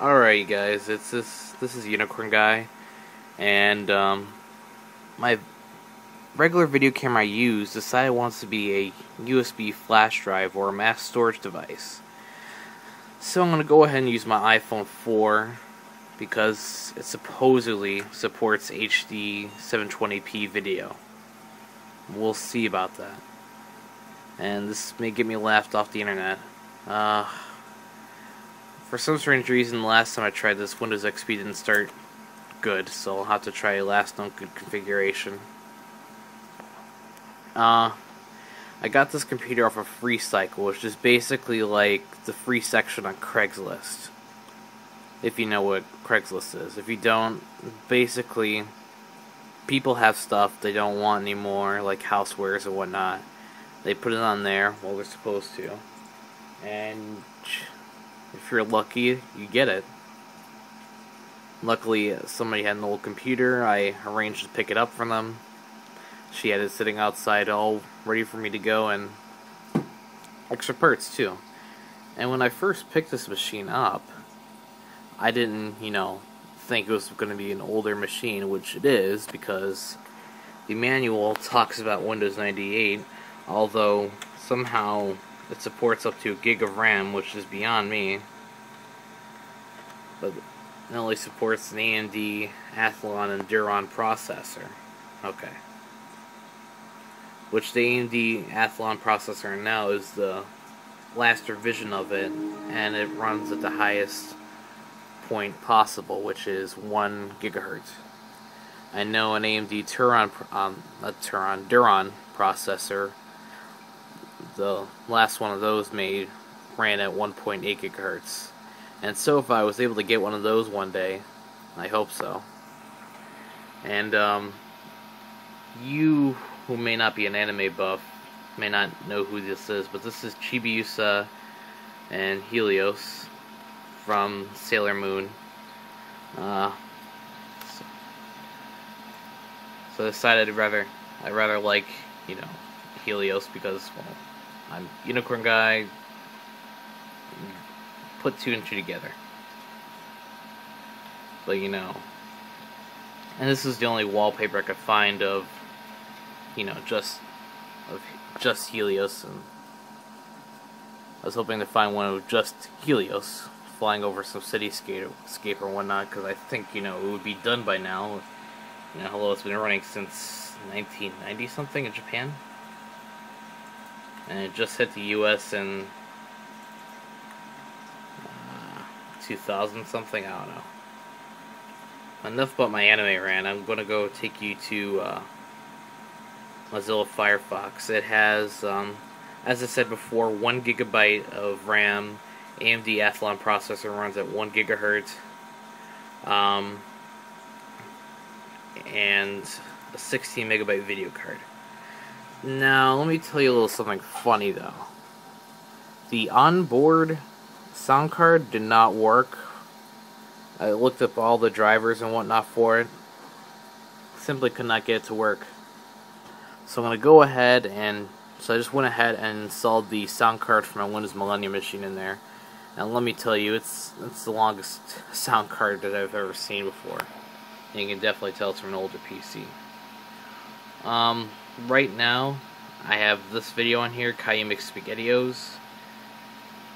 Alright guys, this is Unicorn Guy, and my regular video camera I use decided it wants to be a USB flash drive or a mass storage device. So I'm going to go ahead and use my iPhone 4 because it supposedly supports HD 720p video. We'll see about that. And this may get me laughed off the internet. For some strange reason, the last time I tried this, Windows XP didn't start good, so I'll have to try last known good configuration. I got this computer off of FreeCycle, which is basically like the free section on Craigslist. If you know what Craigslist is. If you don't, basically, people have stuff they don't want anymore, like housewares and whatnot. They put it on there while they're supposed to. And if you're lucky, you get it. Luckily, somebody had an old computer. I arranged to pick it up from them. She had it sitting outside all ready for me to go, and extra parts too. And when I first picked this machine up, I didn't, think it was going to be an older machine, which it is, because the manual talks about Windows 98, although somehow it supports up to a gig of RAM, which is beyond me. But it only supports an AMD Athlon and Duron processor. Okay. Which the AMD Athlon processor now is the last revision of it, and it runs at the highest point possible, which is 1 gigahertz. I know an AMD Duron processor, the last one of those made, ran at 1.8 gigahertz. And so if I was able to get one of those one day, I hope so. And you who may not be an anime buff may not know who this is, but this is Chibiusa and Helios from Sailor Moon. So I decided I'd rather like, Helios because, well, I'm Unicorn Guy. Put 2 and 2 together. But and this is the only wallpaper I could find of just Helios, and I was hoping to find one of just Helios flying over some cityscape or whatnot, because I think it would be done by now. Hello, it's been running since 1990 something in Japan, and it just hit the US in 2000 something. I don't know. Enough about my anime rant. I'm gonna go take you to Mozilla Firefox. It has, as I said before, 1 gigabyte of RAM. AMD Athlon processor runs at 1 gigahertz, and a 16 megabyte video card. Now, let me tell you a little something funny though. The onboard sound card did not work. I looked up all the drivers and whatnot for it. Simply could not get it to work. So I'm going to go ahead and... So I just went ahead and installed the sound card for my Windows Millennium machine in there. And let me tell you, it's the longest sound card that I've ever seen before. And you can definitely tell it's from an older PC. Right now, I have this video on here, Caillou Makes SpaghettiOs.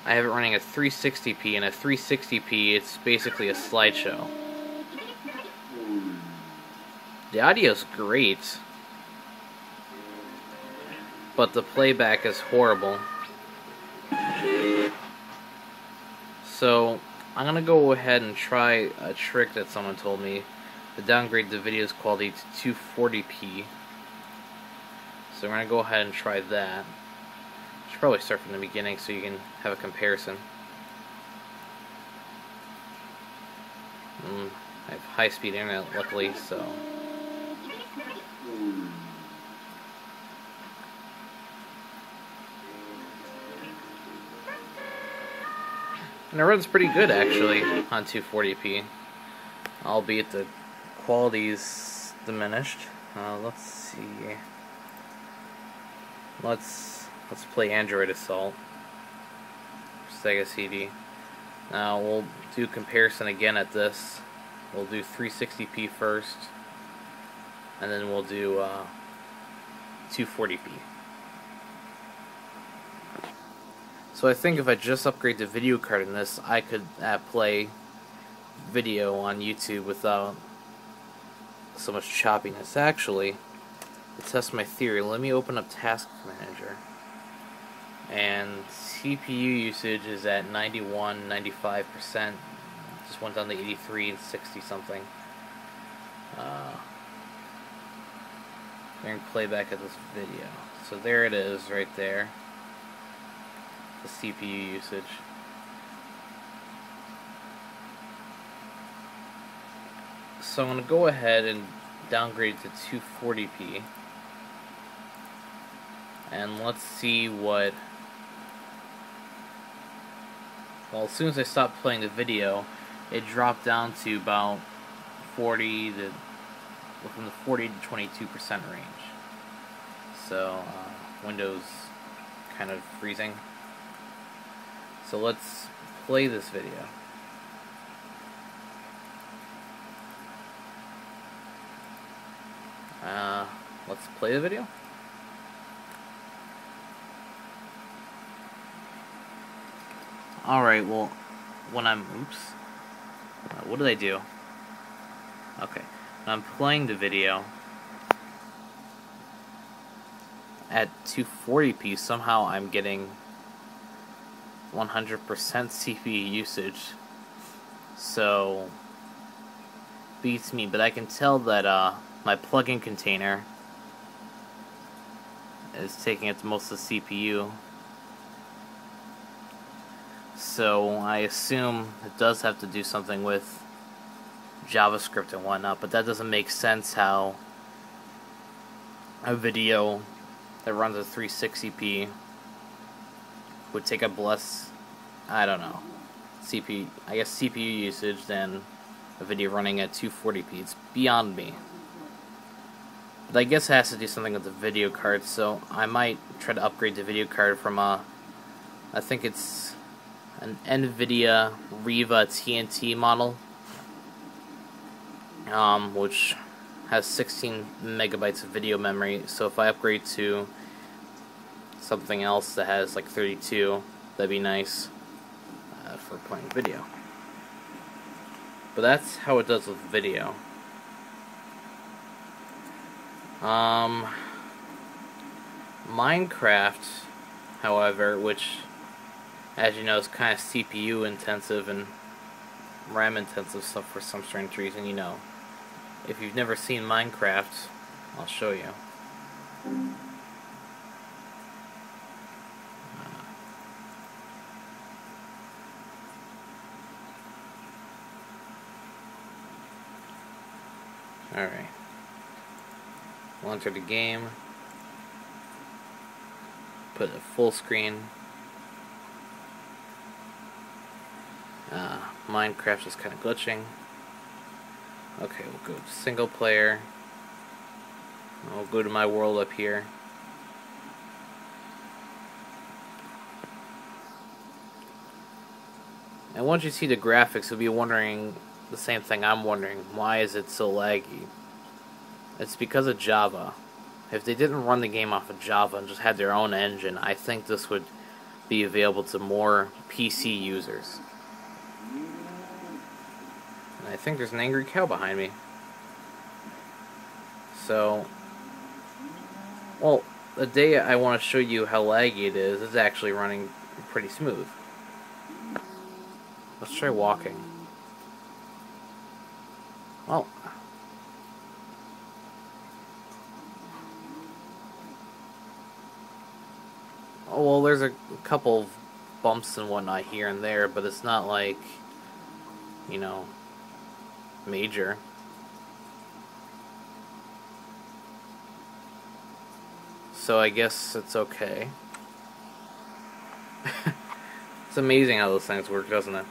I have it running at 360p, and at 360p, it's basically a slideshow. The audio's great, but the playback is horrible. So, I'm gonna go ahead and try a trick that someone told me to downgrade the video's quality to 240p. So we're gonna go ahead and try that. Should probably start from the beginning so you can have a comparison. I have high-speed internet, luckily, so... And it runs pretty good, actually, on 240p. Albeit the quality's diminished. Let's see... Let's play Android Assault. Sega CD. Now we'll do comparison again at this. We'll do 360p first, and then we'll do 240p. So I think if I just upgrade the video card in this, I could play video on YouTube without so much choppiness. Actually, to test my theory, let me open up Task Manager. And CPU usage is at 91, 95%. Just went down to 83 and 60 something. We're going to play back at this video. So there it is, right there. The CPU usage. So I'm going to go ahead and downgrade to 240p. And let's see what... Well, as soon as I stopped playing the video, it dropped down to about 40 to... from the 40 to 22% range. So, Windows kind of freezing. So let's play this video. Let's play the video. Alright, well, when I'm... Oops. What did I do? Okay. When I'm playing the video at 240p, somehow I'm getting 100% CPU usage. So, beats me, but I can tell that my plug-in container is taking up most of the CPU. So I assume it does have to do something with JavaScript and whatnot, but that doesn't make sense how a video that runs at 360p would take up less, I don't know, I guess CPU usage than a video running at 240p. It's beyond me. But I guess it has to do something with the video card, so I might try to upgrade the video card from I think it's an NVIDIA Riva TNT model, which has 16 megabytes of video memory. So if I upgrade to something else that has like 32, that'd be nice for playing video. But that's how it does with video. Minecraft, however, which, as you know, is kind of CPU intensive and RAM intensive stuff for some strange reason, you know. If you've never seen Minecraft, I'll show you. Alright. We'll enter the game. Put it full screen. Minecraft is kind of glitching. Okay, we'll go to single player. I'll go to my world up here. And once you see the graphics, you'll be wondering the same thing I'm wondering. Why is it so laggy? It's because of Java. If they didn't run the game off of Java and just had their own engine, I think this would be available to more PC users. And I think there's an angry cow behind me. So, well, the day I want to show you how laggy it is, it's actually running pretty smooth. Let's try walking. Well, oh, well, there's a couple of bumps and whatnot here and there, but it's not like, you know, major. So I guess it's okay. It's amazing how those things work, doesn't it?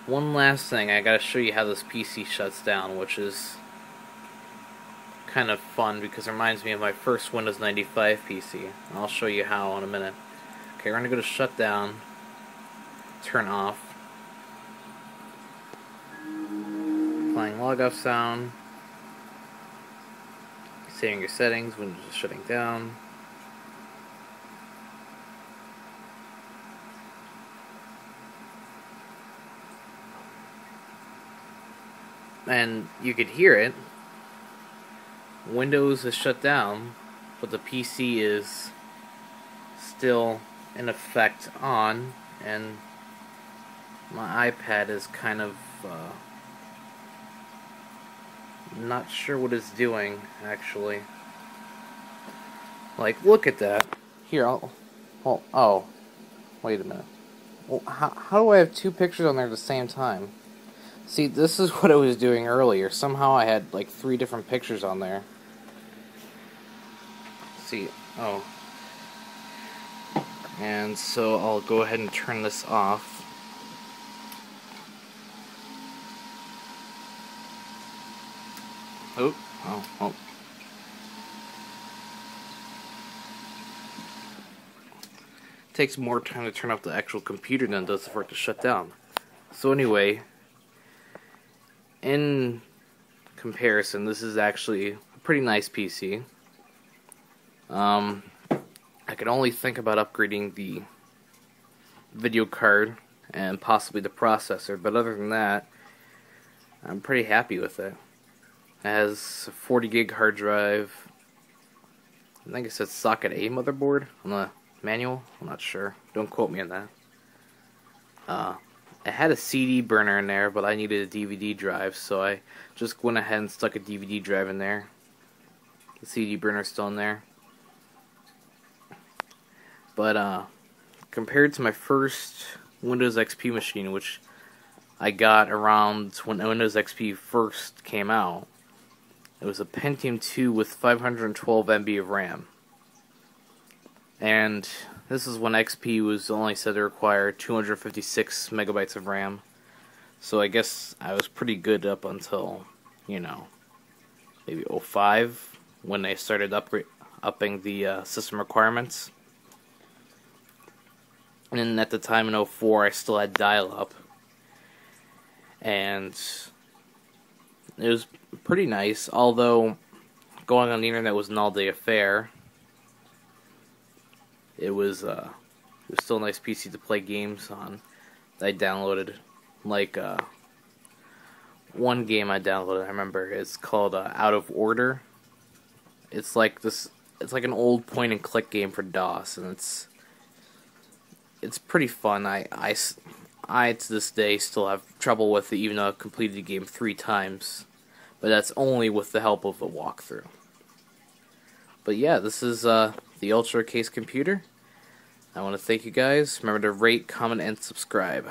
One last thing, I gotta show you how this PC shuts down, which is kind of fun because it reminds me of my first Windows 95 PC. I'll show you how in a minute. Okay, we're gonna go to shutdown, turn off, playing log off sound, saving your settings, Windows is shutting down. And you could hear it. Windows is shut down, but the PC is still in effect on, and my iPad is kind of not sure what it's doing, actually. Like, look at that. Here, oh, wait a minute. Well, how do I have two pictures on there at the same time? See, this is what I was doing earlier. Somehow I had like 3 different pictures on there. See, oh. And so I'll go ahead and turn this off. Oh. Takes more time to turn off the actual computer than it does for it to shut down. So anyway, in comparison, this is actually a pretty nice PC. I could only think about upgrading the video card and possibly the processor, but other than that, I'm pretty happy with it. It has a 40 gig hard drive. I think it says socket A motherboard on the manual. I'm not sure. Don't quote me on that. It had a CD burner in there, but I needed a DVD drive, so I just went ahead and stuck a DVD drive in there. The CD burner's still in there. But compared to my first Windows XP machine, which I got around when Windows XP first came out, it was a Pentium 2 with 512 MB of RAM. And this is when XP was only said to require 256 megabytes of RAM. So I guess I was pretty good up until, you know, maybe 05, when they started upping the system requirements. And then at the time in 04, I still had dial-up. And it was pretty nice, although going on the internet was an all-day affair. It was still a nice PC to play games on that I downloaded. Like, one game I downloaded, I remember, it's called Out of Order. It's like an old point-and-click game for DOS, and it's pretty fun. I to this day still have trouble with it, even though I've completed the game 3 times. But that's only with the help of a walkthrough. But yeah, this is the Ultra Case computer. I want to thank you guys. Remember to rate, comment, and subscribe.